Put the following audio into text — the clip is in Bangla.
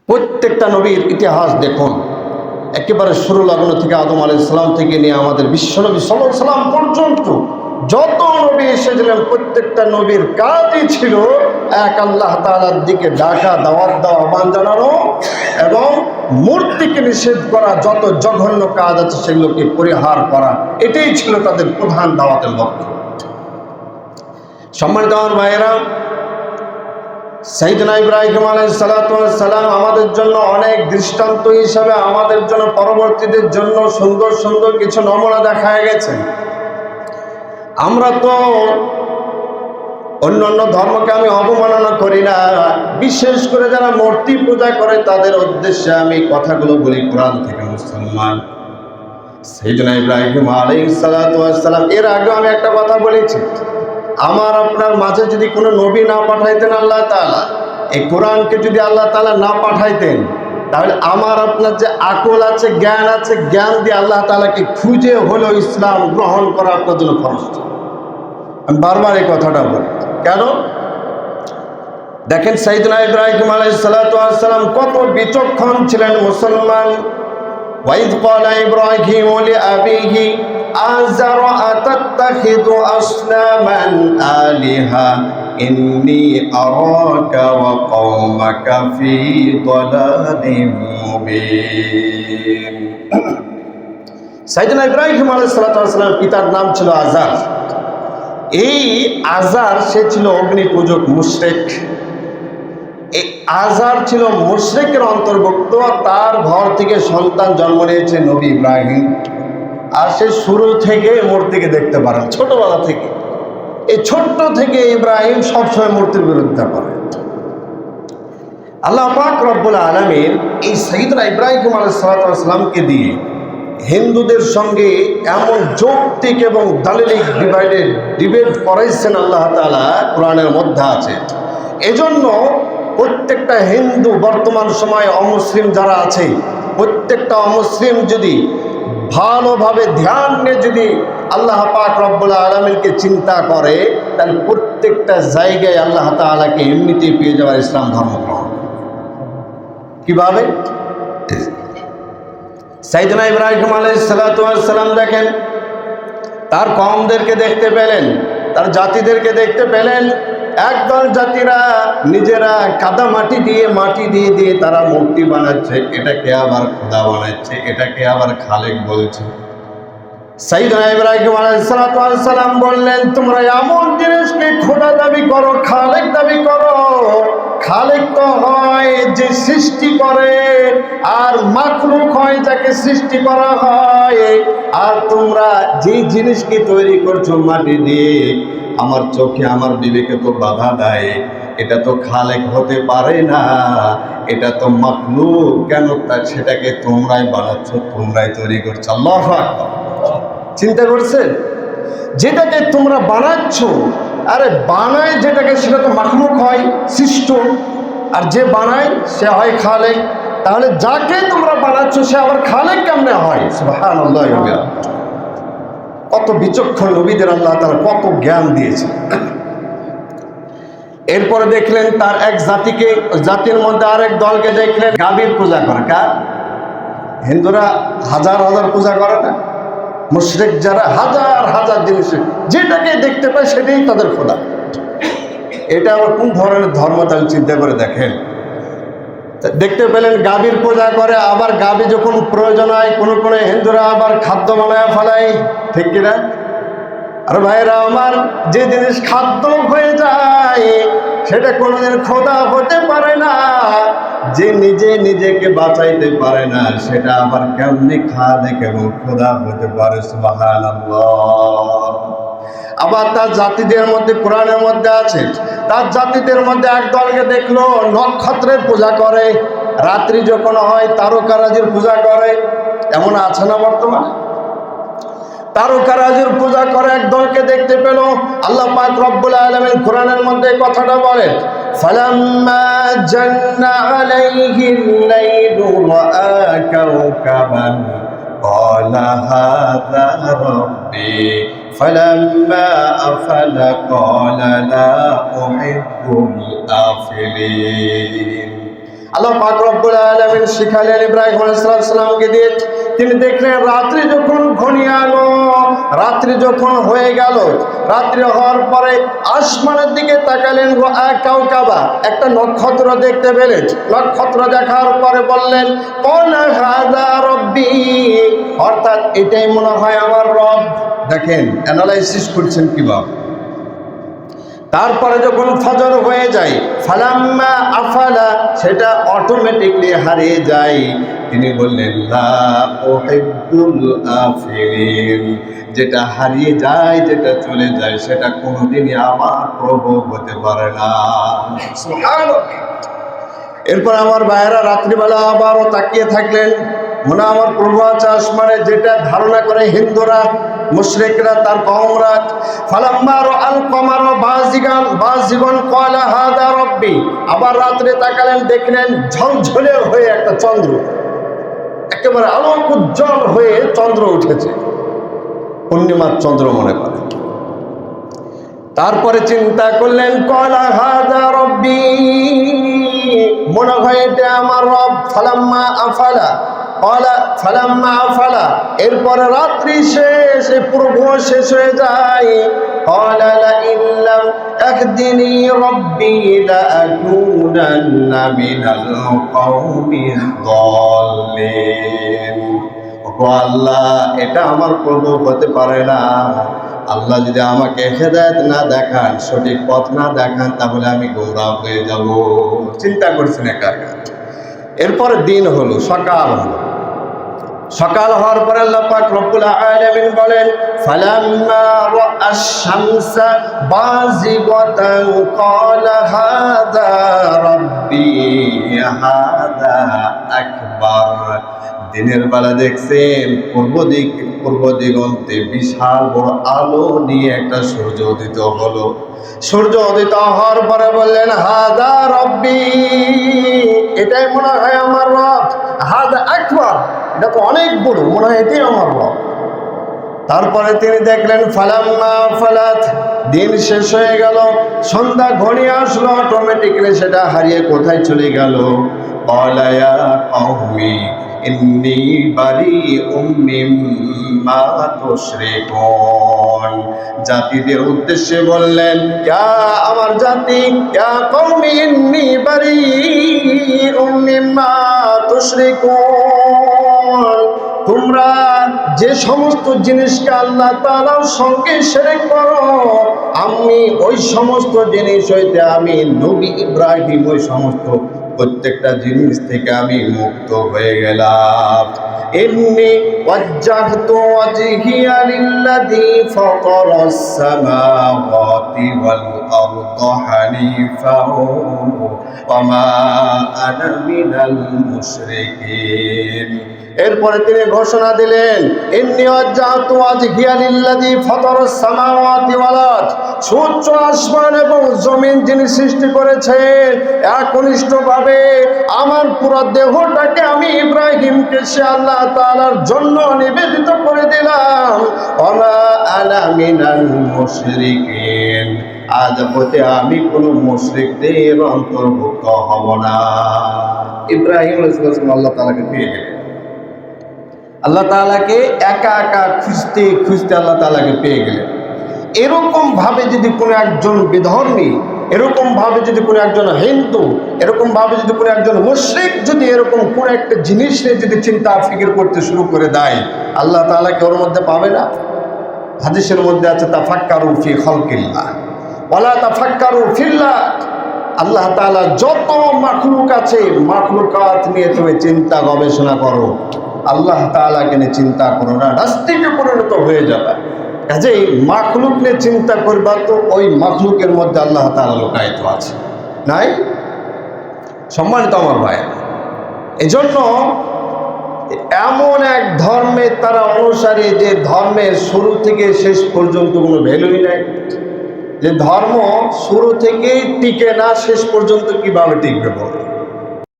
প্রত্যেকটা নবীর ইতিহাস দেখুন, একেবারে শুরু লগ্ন থেকে আদম আলাইহিস সালাম থেকে নিয়ে আমাদের বিশ্বনবী সাল্লাল্লাহু আলাইহি সাল্লাম পর্যন্ত যত নবী এসেছিলেন প্রত্যেকটা নবীর কাজই ছিল এক আল্লাহ তাআলার দিকে ডাকা, দাওয়াত দেওয়া, আহ্বান জানানো এবং মূর্তিকে নিষেধ করা, যত জঘন্য কাজ আছে সেগুলোকে পরিহার করা। এটাই ছিল তাদের প্রধান দাওয়াতের লক্ষ্য। সম্মানিত আমার ভাইয়েরা, সাইয়েদনা ইব্রাহিম আলাইহিস সালাতু ওয়াস সালাম আমাদের জন্য অনেক দৃষ্টান্ত হিসাবে আমাদের জন্য পরবর্তীদের জন্য সুন্দর সুন্দর কিছু নমুনা দেখায় গেছেন। আমরা তো অন্যান্য ধর্মকে আমি অবমাননা করি না, বিশেষ করে যারা মূর্তি পূজা করে তাদের উদ্দেশ্যে আমি কথাগুলো বলি কোরআন থেকে। মুসলমান সাইয়েদনা ইব্রাহিম আলাইহিস সালাতু ওয়াস সালাম, এর আগে আমি একটা কথা বলেছি, আমার আপনার মাঝে যদি কোনো নবী না পাঠাইতেন আল্লাহ তাআলা, এই কোরআনকে যদি আল্লাহ তাআলা না পাঠাইতেন, তাহলে আমার আপনার যে আকল আছে, জ্ঞান আছে, জ্ঞান দিয়ে আল্লাহ তাআলাকে খুঁজে হলেও ইসলাম গ্রহণ করা আপনার জন্য ফরজ। আমি বারবার এই কথাটা বলি কেন? দেখেন সাইয়েদনা ইব্রাহিম আলাইহিস সালাতু ওয়াস সালাম কত বিচক্ষণ ছিলেন। মুসলমান, ওয়াইদ ক্বালা ইব্রাহিম লিআবিহি আযার আতাত্তাখিযু আসনামান আলিহা ইন্নী আরাকা ওয়া কওমাকা ফী দালালিম মুবিন। সাইয়েদনা ইব্রাহিম আলাইহিস সালাতু ওয়াস সালামের পিতার নাম ছিল আযার। এই আযার সে ছিল অগ্নি পূজক, মুশরিক। এই আযার ছিল মুশরিকের অন্তর্ভুক্ত। তার ঘর থেকে সন্তান জন্ম নিয়েছে নবী ইব্রাহিম। আর সে শুরু থেকে মূর্তিকে দেখতে পারে, ছোটবেলা থেকে। এই ছোট্ট থেকে ইব্রাহিম সবসময় মূর্তির বিরুদ্ধে করে। আল্লাহ পাক রব্বুল আলামিন এই সাইয়েদনা ইব্রাহিম আলাইহিস সালামকে দিয়ে হিন্দুদের সঙ্গে এমন যৌক্তিক এবং দালিলিক ডিবেট করাইছেন আল্লাহ তাআলা, কোরআনের মধ্যে আছে। এজন্য প্রত্যেকটা হিন্দু, বর্তমান সময়ে অমুসলিম যারা আছে, প্রত্যেকটা অমুসলিম যদি ভালোভাবে ধ্যান নিয়ে যদি আল্লাহ পাক রব্বুল আলামিনকে চিন্তা করে, তাহলে প্রত্যেকটা জায়গায় আল্লাহ তাআলাকে এমনিতেই পেয়ে যাওয়ার ইসলাম ধর্ম গ্রহণ। কিভাবে? সাইয়েদনা ইব্রাহিম আলাইহিস সালাতু ওয়াস সালাম দেখেন, তার কওমদেরকে দেখতে পেলেন, তার জাতিদেরকে দেখতে পেলেন। একদল জাতিরা নিজেরা কাদা মাটি দিয়ে তারা মূর্তি বানাচ্ছে, এটাকে আবার খোদা বানাচ্ছে, এটাকে আবার খালেক বলছে। সাইয়েদনা ইব্রাহিম আলাইহিস সালাতু ওয়াস সালাম বললেন, তোমরা এমন জিনিসকে খোদা দাবি করো, খালেক দাবি করো। খালেক তো হয় যে সৃষ্টি করে, আর মাখলুক হয় যাকে সৃষ্টি করা হয়। আর তোমরা যে জিনিসকে তৈরি করছো মাটি দিয়ে, আমার চোখে আমার বিবেকে তো বাধা দেয়, এটা তো খালেক হতে পারে না, এটা তো মাখলুক। কেন? তা সেটাকে তোমরাই বানাচ্ছ, তোমরাই তৈরি করছো। আল্লাহু আকবার। চিন্তা করছেন? যেটাকে তোমরা বানাচ্ছ, আরে বানায় যেটাকে, সেটা তো মাখলুক হয়, সৃষ্ট। আর যে বানায় সে হয় খালেক। তাহলে যাকে তোমরা বানাচ্ছ সে আবার খালেক কেমনে হয়? সুবহানাল্লাহ। কত বিচক্ষণ নবীদের আল্লাহ তাআলা কত জ্ঞান দিয়েছে। এরপরে দেখলেন তার এক জাতিকে, জাতির মধ্যে আরেক দলকে দেখলেন গাভীর পূজা করে। কার? হিন্দুরা হাজার হাজার পূজা করে না? মুশরিক যারা হাজার হাজার জিনিস যেটাকে দেখতে পায় সেটাই তাদের খোদা। এটা আবার কোন ধরনের ধর্ম? তাহলে চিন্তা করে দেখেন। দেখতে পেলেন গাভীর পূজা করে, আবার গাভী যখন প্রয়োজন হয় কোনো কোনো হিন্দুরা আবার খাদ্য বানায় ফেলায়, ঠিক কিনা? আর ভাইরা আমার, যে জিনিস খাদ্য হয়ে যায় সেটা কোনোদিন খোদা হতে পারে না। যে নিজে নিজেকে বাঁচাইতে পারে না সেটা আবার কেমনি খালেক এবং খোদা হতে পারে? সুবহানাল্লাহ। আবার তার জাতিদের মধ্যে, কোরআনের মধ্যে আছে, তার জাতিদের মধ্যে এক দলকে দেখলো নক্ষত্রের পূজা করে, রাত্রি যখন হয় তারকারাজির পূজা করে। এমন আছে না বর্তমানে? তারকারাজির পূজা করে এক দলকে দেখতে পেল। আল্লাহ পাক রব্বুল আলামিন কোরআনের মধ্যে কথাটা বলেন, ফালাম্মা জান্না আলাইহিল লাইলু রাআ কাওকাবান ক্বালা হাযা রাব্বি ফালাম্মা আফালা ক্বালা লা উহিব্বুল আফিলিন। আল্লাহ পাক রব্বুল আলামিন শিখালেন ইব্রাহিম আলাইহিস সালামকে দিয়ে। তিনি দেখলেন রাত্রি যখন ঘনিয়ে এলো, রাত্রি যখন হয়ে গেল, রাত্রি হওয়ার পরে আসমানের দিকে তাকালেন, কাউকাবা একটা নক্ষত্র দেখতে পেলেন। নক্ষত্র দেখার পরে বললেন ক্বালা হাযা রাব্বী, অর্থাৎ এটাই মনে হয় আমার রব। দেখেন অ্যানালাইসিস করছেন কিভাবে। তারপরে যখন ফজর হয়ে যায়, ফালাম্মা আফালা, সেটা অটোমেটিকলি হারিয়ে যায়। তিনি বললেন লা উহিব্বুল আফিলিন, যেটা হারিয়ে যায়, যেটা চলে যায়, সেটা কোনোদিনই আমার প্রভু হতে পারে না। সুবহানাল্লাহ। এরপর আমার ভাইয়েরা রাত্রিবেলা আবারও তাকিয়ে থাকলেন, মনে আমার প্রভু আছে আসমানে, যেটা ধারণা করে হিন্দুরা, মুশরিকরা, তার কওমরা। ফালাম্মা রাআল কমারা বাযিগান ক্বালা হাযা রাব্বী, আবার রাত্রে তাকালেন, দেখলেন ঝলঝলে হয়ে একটা চন্দ্র, একেবারে আলোক উজ্জ্বল হয়ে চন্দ্র উঠেছে, পূর্ণিমার চন্দ্র মনে করে। তারপরে চিন্তা করলেন ক্বালা হাযা রাব্বী, মনে হয় এটা আমার রব। ফালাম্মা আফালা ফালাম্মা আফালা, এরপরে রাত্রি শেষ, পূর্ব শেষ হয়ে যায়। ক্বালা লাইন লাম ইয়াহদিনি রাব্বী লাআকুনান্না মিনাল কওমিদ দাল্লিন। ওগো আল্লাহ, এটা আমার প্রভু হতে পারে না। আল্লাহ যদি আমাকে হেদায়েত না দেখান, সঠিক পথ না দেখান, তাহলে আমি গোমরাহ হয়ে যাব। চিন্তা করছেন একা একা। এরপরে দিন হলো, সকাল হলো। সকাল হওয়ার পরে আল্লাহ পাক রব্বুল আলামিন বলেন ফালাম্মা রাআশ শামসা বাযিগাতান ক্বালা হাযা রাব্বী হাযা আকবার। দিনের বেলা দেখছেন পূর্ব দিগন্তে বিশাল বড় আলো নিয়ে একটা সূর্য উদিত হলো। সূর্য উদিত হওয়ার পরে বললেন হাযা রাব্বী, এটাই মনে হয় আমার রব। হাযা আকবার, এটা তো অনেক বড়, মনে হয় এটাই আমার রব। তারপরে তিনি দেখলেন ফালাম্মা ফালাত, দিন শেষ হয়ে গেল, সন্ধ্যা ঘনিয়ে আসলো, অটোমেটিক্যালি সেটা হারিয়ে কোথায় চলে গেল। ক্বালা ইয়া কওমি ইন্নী বারিউম মিম্মা তুশরিকুন, জাতিদের উদ্দেশ্যে বললেন ইয়া আমার জাতি, ইয়া কওমি ইন্নী বারিউম মিম্মা তুশরিকুন, তোমরা যে সমস্ত জিনিসকে আল্লাহ তাআলার সঙ্গে শিরক করো, আমি ওই সমস্ত জিনিস হইতে, আমি নবী ইব্রাহিম ওই সমস্ত প্রত্যেকটা জিনিস থেকে আমি মুক্ত হয়ে গেলাম। ইন্নী ওয়াজ্জাহতু ওয়াজহিয়া লিল্লাযী ফাতারাস সামাওয়াতি ওয়াল আরদা হানিফাও ওয়া মা আনা মিনাল মুশরিকিন। এরপরে তিনি ঘোষণা দিলেন ইন্নী ওয়াজ্জাহতু ওয়াজহিয়া লিল্লাযী ফাতারাস সামাওয়াতি ওয়াল আরদ, সূর্য আসমান এবং জমিন যিনি সৃষ্টি করেছেন, একনিষ্ঠভাবে আমার পুরো দেহটাকে আমি ইব্রাহিমকে সে আল্লাহ তাআলার জন্য নিবেদিত করে দিলাম। ওয়া মা আনা মিনাল মুশরিকিন, আজ হতে আমি কোনো মুশরিকদের অন্তর্ভুক্ত হব না। ইব্রাহিম আলাইহিস সালাম আল্লাহ তাআলাকে পেয়ে গেলেন। আল্লাহ তাআলাকে একা একা খুঁজতে খুঁজতে আল্লাহ তাআলাকে পেয়ে গেলেন। এরকম ভাবে যদি কোনো একজন বিধর্মী, এরকম ভাবে যদি কোনো একজন হিন্দু, এরকম ভাবে যদি কোনো একজন মুশরিক যদি এরকম কোনো একটা জিনিস নিয়ে যদি চিন্তা ফিকির করতে শুরু করে দেয়, আল্লাহ তাআলাকে ওর মধ্যে পাবে না। হাদিসের মধ্যে আছে তাফাক্কারু ফি খালকিল্লাহ ওয়ালা তাফাক্কারু ফিল্লাহ। আল্লাহ তাআলা যত মাখলুক আছে, মাখলুকাত নিয়ে তুমি চিন্তা গবেষণা করো, আল্লাহ তাআলাকে নিয়ে চিন্তা করো না, নাস্তিকে পরিণত হয়ে যাবে। কাজেই মাখলুক নিয়ে চিন্তা করবা তো ওই মাখলুকের মধ্যে আল্লাহ তাআলা লুকায়িত আছে, নাই? সম্মানিত আমার ভাই, এজন্য এমন এক ধর্মের তারা অনুসারী, যে ধর্মের শুরু থেকে শেষ পর্যন্ত কোনো ভ্যালুই নাই, যে ধর্ম শুরু থেকেই টিকে না, শেষ পর্যন্ত কিভাবে টিকবে বলো?